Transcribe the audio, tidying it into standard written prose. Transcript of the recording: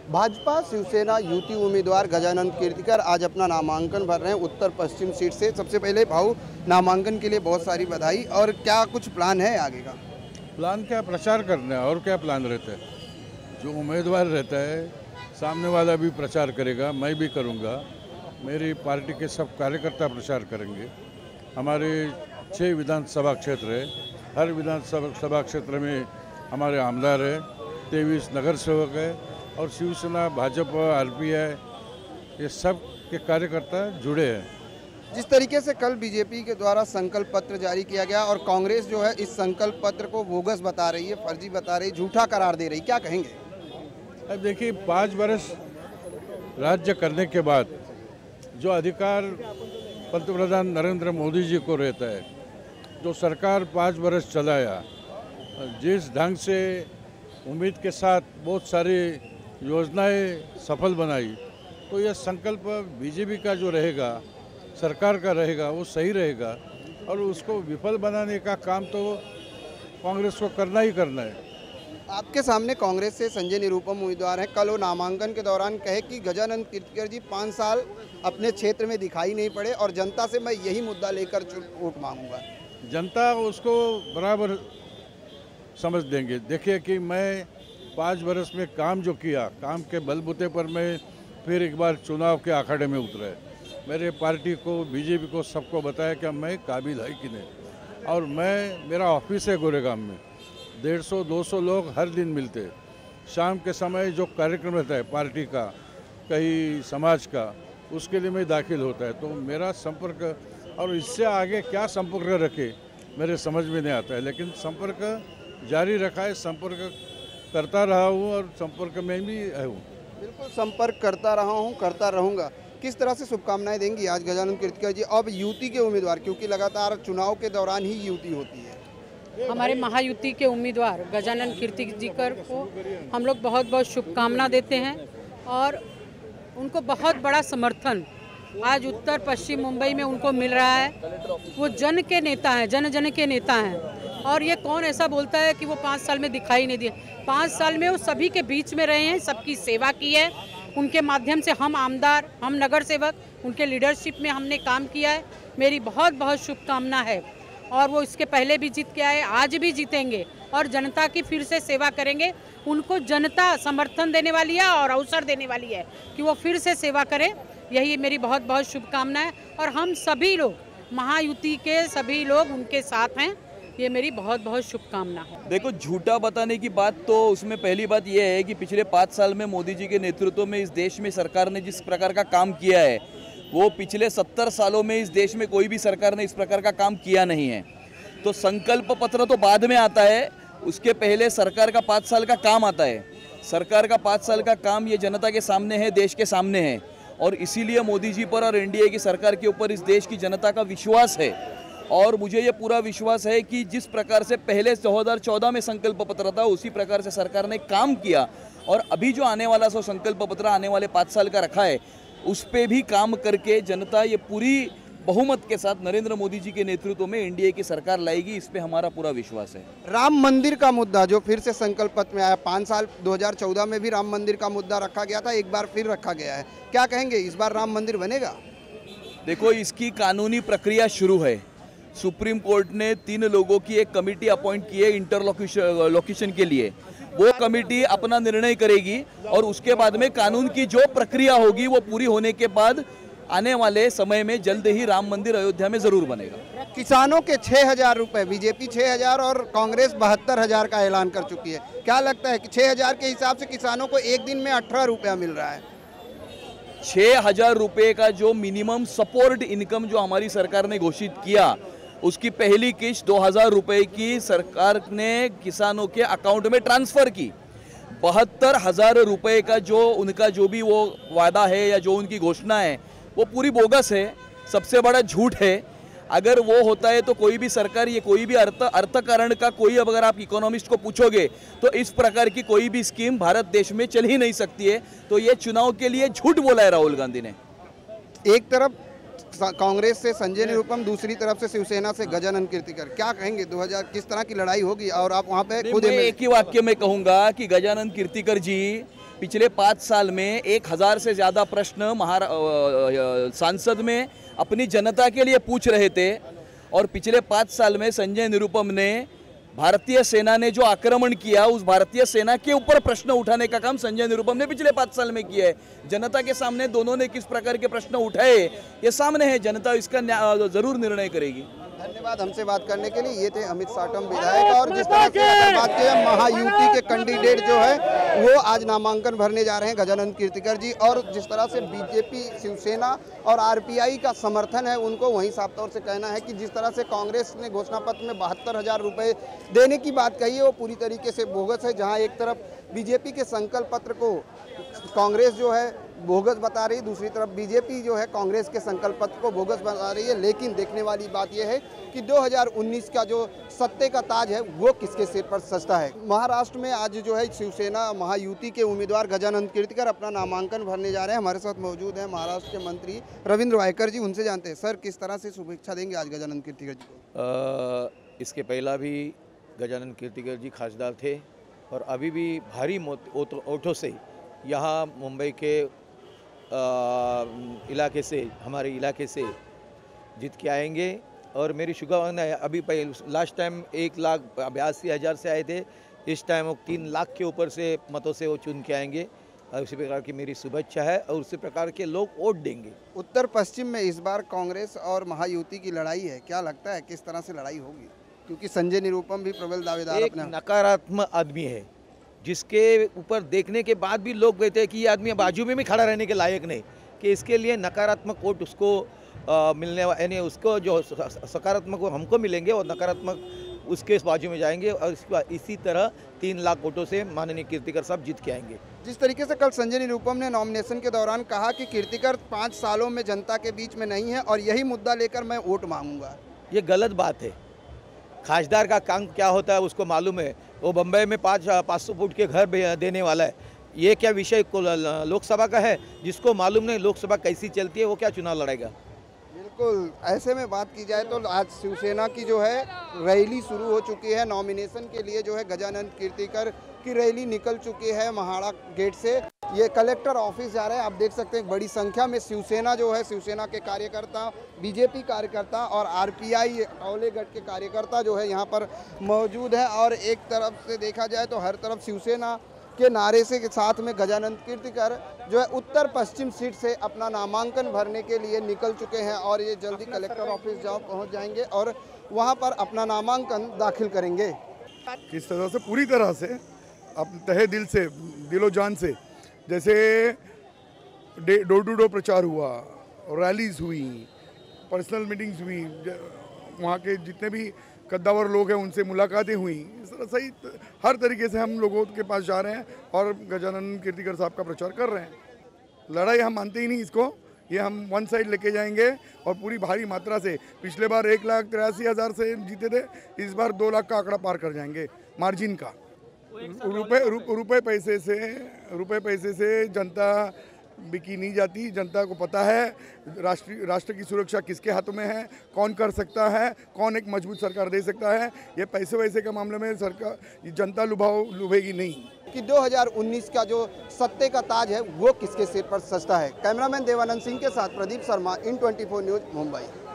भाजपा शिवसेना युति उम्मीदवार गजानन कीर्तिकर आज अपना नामांकन भर रहे हैं उत्तर पश्चिम सीट से। सबसे पहले भाऊ, नामांकन के लिए बहुत सारी बधाई। और क्या कुछ प्लान है आगे का? प्लान क्या, प्रचार करना है और क्या प्लान रहता है। जो उम्मीदवार रहता है सामने वाला भी प्रचार करेगा, मैं भी करूंगा, मेरी पार्टी के सब कार्यकर्ता प्रचार करेंगे। हमारे 6 विधानसभा क्षेत्र है, हर विधानसभा क्षेत्र में हमारे आमदार है, 23 नगर सेवक है और शिवसेना, भाजपा, आरपीआई ये सब के कार्यकर्ता जुड़े हैं। जिस तरीके से कल बीजेपी के द्वारा संकल्प पत्र जारी किया गया और कांग्रेस जो है इस संकल्प पत्र को बोगस बता रही है, फर्जी बता रही, झूठा करार दे रही, क्या कहेंगे? अब देखिए, 5 वर्ष राज्य करने के बाद जो अधिकार पंतप्रधान नरेंद्र मोदी जी को रहता है, जो सरकार 5 वर्ष चलाया, जिस ढंग से उम्मीद के साथ बहुत सारी योजनाएं सफल बनाई, तो यह संकल्प बीजेपी का जो रहेगा, सरकार का रहेगा, वो सही रहेगा और उसको विफल बनाने का काम तो कांग्रेस को करना ही करना है। आपके सामने कांग्रेस से संजय निरुपम उम्मीदवार हैं। कल वो नामांकन के दौरान कहे कि गजानन कीर्तिकर जी 5 साल अपने क्षेत्र में दिखाई नहीं पड़े और जनता से मैं यही मुद्दा लेकर वोट मांगूंगा। जनता उसको बराबर समझ देंगे। देखिए कि मैं 5 वर्ष में काम जो किया, काम के बलबूते पर मैं फिर एक बार चुनाव के अखाड़े में उतरा। मेरे पार्टी को, बीजेपी को, सबको बताया कि मैं काबिल है कि नहीं। और मेरा ऑफिस है गोरेगांव में, 150-200 लोग हर दिन मिलते। शाम के समय जो कार्यक्रम रहता है पार्टी का, कहीं समाज का, उसके लिए मैं दाखिल होता है। तो मेरा संपर्क, और इससे आगे क्या संपर्क रखे मेरे समझ में नहीं आता है, लेकिन संपर्क जारी रखा है, संपर्क करता रहा हूँ और संपर्क में भी हूँ। बिल्कुल, संपर्क करता रहा हूँ, करता रहूँगा। किस तरह से शुभकामनाएं देंगी आज गजानन कीर्तिकर जी, अब युति के उम्मीदवार, क्योंकि लगातार चुनाव के दौरान ही युति होती है? हमारे महायुति के उम्मीदवार गजानन कीर्तिकर को हम लोग बहुत बहुत शुभकामना देते हैं और उनको बहुत बड़ा समर्थन आज उत्तर पश्चिम मुंबई में उनको मिल रहा है। वो जन के नेता हैं, जन जन के नेता हैं। और ये कौन ऐसा बोलता है कि वो 5 साल में दिखाई नहीं दिए? 5 साल में वो सभी के बीच में रहे हैं, सबकी सेवा की है। उनके माध्यम से हम आमदार, हम नगर सेवक, उनके लीडरशिप में हमने काम किया है। मेरी बहुत बहुत शुभकामना है और वो इसके पहले भी जीत के आए, आज भी जीतेंगे और जनता की फिर से सेवा करेंगे। उनको जनता समर्थन देने वाली है और अवसर देने वाली है कि वो फिर से सेवा करें। यही मेरी बहुत बहुत शुभकामना है और हम सभी लोग, महायुति के सभी लोग उनके साथ हैं। ये मेरी बहुत बहुत शुभकामना है। देखो, झूठा बताने की बात तो उसमें पहली बात यह है कि पिछले 5 साल में मोदी जी के नेतृत्व में इस देश में सरकार ने जिस प्रकार का काम किया है, वो पिछले 70 सालों में इस देश में कोई भी सरकार ने इस प्रकार का काम किया नहीं है। तो संकल्प पत्र तो बाद में आता है, उसके पहले सरकार का 5 साल का काम आता है। सरकार का 5 साल का काम ये जनता के सामने है, देश के सामने है और इसीलिए मोदी जी पर और एनडीए की सरकार के ऊपर इस देश की जनता का विश्वास है। और मुझे ये पूरा विश्वास है कि जिस प्रकार से पहले 2014 में संकल्प पत्र था, उसी प्रकार से सरकार ने काम किया और अभी जो आने वाला संकल्प पत्र आने वाले 5 साल का रखा है, उस पर भी काम करके जनता ये पूरी बहुमत के साथ नरेंद्र मोदी जी के नेतृत्व में एनडीए की सरकार लाएगी, इस पे हमारा पूरा विश्वास है। राम मंदिर का मुद्दा जो फिर से संकल्प पत्र में आया, 5 साल 2014 में भी राम मंदिर का मुद्दा रखा गया था, एक बार फिर रखा गया है, क्या कहेंगे इस बार राम मंदिर बनेगा? देखो, इसकी कानूनी प्रक्रिया शुरू है। सुप्रीम कोर्ट ने 3 लोगों की एक कमेटी अपॉइंट की है इंटरलोकेशन के लिए। वो कमेटी अपना निर्णय करेगी और उसके बाद में कानून की जो प्रक्रिया होगी वो पूरी होने के बाद आने वाले समय में जल्द ही राम मंदिर अयोध्या में जरूर बनेगा। किसानों के 6,000 रुपए, बीजेपी 6,000 और कांग्रेस 72,000 का ऐलान कर चुकी है। क्या लगता है कि 6,000 के हिसाब से किसानों को एक दिन में 18 रुपया मिल रहा है? 6,000 रुपये का जो मिनिमम सपोर्ट इनकम जो हमारी सरकार ने घोषित किया, उसकी पहली किस्त 2,000 रुपये की सरकार ने किसानों के अकाउंट में ट्रांसफ़र की। 72,000 रुपये का जो उनका जो भी वो वादा है या जो उनकी घोषणा है, वो पूरी बोगस है, सबसे बड़ा झूठ है। अगर वो होता है तो कोई भी सरकार, ये कोई भी अर्थकारण का कोई, अगर आप इकोनॉमिस्ट को पूछोगे तो इस प्रकार की कोई भी स्कीम भारत देश में चल ही नहीं सकती है। तो ये चुनाव के लिए झूठ बोला है राहुल गांधी ने। एक तरफ कांग्रेस से संजय निरुपम, दूसरी तरफ से शिवसेना से गजानन कीर्तिकर, क्या कहेंगे 2000 किस तरह की लड़ाई होगी? और आप वहाँ पे खुद एक ही वाक्य में कहूँगा कि गजानन कीर्तिकर जी पिछले 5 साल में 1000 से ज़्यादा प्रश्न सांसद में अपनी जनता के लिए पूछ रहे थे। और पिछले 5 साल में संजय निरुपम ने भारतीय सेना ने जो आक्रमण किया, उस भारतीय सेना के ऊपर प्रश्न उठाने का काम संजय निरुपम ने पिछले 5 साल में किया है। जनता के सामने दोनों ने किस प्रकार के प्रश्न उठाए ये सामने है, जनता इसका जरूर निर्णय करेगी। धन्यवाद हमसे बात करने के लिए। ये थे अमित साटम विधायक। और जिस तरह से अगर बात करें महायुति के कैंडिडेट जो है वो आज नामांकन भरने जा रहे हैं, गजानंद कीर्तिकर जी। और जिस तरह से बीजेपी, शिवसेना और आरपीआई का समर्थन है उनको, वहीं साफ तौर से कहना है कि जिस तरह से कांग्रेस ने घोषणा पत्र में 72,000 रुपये देने की बात कही है वो पूरी तरीके से बोगस है। जहाँ एक तरफ बीजेपी के संकल्प पत्र को कांग्रेस जो है बोगस बता रही, दूसरी तरफ बीजेपी जो है कांग्रेस के संकल्प पत्र को बोगस बता रही है। लेकिन देखने वाली बात यह है कि 2019 का जो सत्ते का ताज है वो किसके सिर पर सजता है। महाराष्ट्र में आज जो है शिवसेना महायुति के उम्मीदवार गजानंद कीर्तिकर अपना नामांकन भरने जा रहे हैं। हमारे साथ मौजूद हैं महाराष्ट्र के मंत्री रविंद्र वायकर जी, उनसे जानते हैं सर किस तरह से शुभेच्छा देंगे आज गजानंद कीर्तिकर जी को। इसके पहला भी गजानंद कीर्तिकर जी खासदार थे और अभी भी भारी वोटों से यहाँ मुंबई के इलाके से, हमारे इलाके से जीत के आएंगे। और मेरी शुभकामना है, अभी लास्ट टाइम 1,82,000 से आए थे, इस टाइम वो 3 लाख के ऊपर से मतों से वो चुन के आएंगे। और उसी प्रकार की मेरी शुभेच्छा है और उसी प्रकार के लोग वोट देंगे। उत्तर पश्चिम में इस बार कांग्रेस और महायुति की लड़ाई है, क्या लगता है किस तरह से लड़ाई होगी? क्योंकि संजय निरुपम भी प्रबल दावेदार एक नकारात्मक आदमी है जिसके ऊपर देखने के बाद भी लोग कहते हैं कि ये आदमी बाजू में भी खड़ा रहने के लायक नहीं, कि इसके लिए नकारात्मक वोट उसको मिलने, यानी उसको जो सकारात्मक वोट हमको मिलेंगे और नकारात्मक उसके बाजू में जाएंगे। और इसी तरह 3 लाख वोटों से माननीय कीर्तिकर साहब जीत के आएंगे। जिस तरीके से कल संजय निरुपम ने नॉमिनेशन के दौरान कहा कि कीर्तिकर 5 सालों में जनता के बीच में नहीं है और यही मुद्दा लेकर मैं वोट मांगूंगा, ये गलत बात है। खासदार का काम क्या होता है उसको मालूम है। वो बम्बई में 500 फुट के घर देने वाला है। ये क्या विषय लोकसभा का है? जिसको मालूम नहीं लोकसभा कैसी चलती है वो क्या चुनाव लड़ेगा? बिल्कुल। ऐसे में बात की जाए तो आज शिवसेना की जो है रैली शुरू हो चुकी है। नॉमिनेशन के लिए जो है गजानंद कीर्तिकर की रैली निकल चुकी है महाड़ा गेट से। ये कलेक्टर ऑफिस जा रहे हैं। आप देख सकते हैं बड़ी संख्या में शिवसेना जो है, शिवसेना के कार्यकर्ता, बीजेपी कार्यकर्ता और आरपीआई औलेगढ़ के कार्यकर्ता जो है यहाँ पर मौजूद है। और एक तरफ से देखा जाए तो हर तरफ शिवसेना के नारे से के साथ में गजानंद कीर्तिकर जो है उत्तर पश्चिम सीट से अपना नामांकन भरने के लिए निकल चुके हैं। और ये जल्दी कलेक्टर ऑफिस पहुँच जाएंगे और वहाँ पर अपना नामांकन दाखिल करेंगे। किस तरह से पूरी तरह से अपने तहे दिल से, दिलो जान से, जैसे डोर टू डोर प्रचार हुआ, रैलीज हुई, पर्सनल मीटिंग्स हुई, वहाँ के जितने भी कद्दावर लोग हैं उनसे मुलाकातें हुई, इस तरह सही हर तरीके से हम लोगों के पास जा रहे हैं और गजानंद कीर्तिकर साहब का प्रचार कर रहे हैं। लड़ाई हम मानते ही नहीं इसको, ये हम वन साइड लेके जाएंगे और पूरी भारी मात्रा से। पिछले बार 1,83,000 से जीते थे, इस बार 2 लाख का आंकड़ा पार कर जाएंगे मार्जिन का। रुपए पैसे से जनता बिकी नहीं जाती। जनता को पता है राष्ट्र की सुरक्षा किसके हाथों में है, कौन कर सकता है, कौन एक मजबूत सरकार दे सकता है। ये पैसे वैसे के मामले में सरकार जनता लुभेगी नहीं। कि 2019 का जो सत्ते का ताज है वो किसके सिर पर सजता है। कैमरामैन देवानंद सिंह के साथ प्रदीप शर्मा, इन 24 न्यूज़, मुंबई।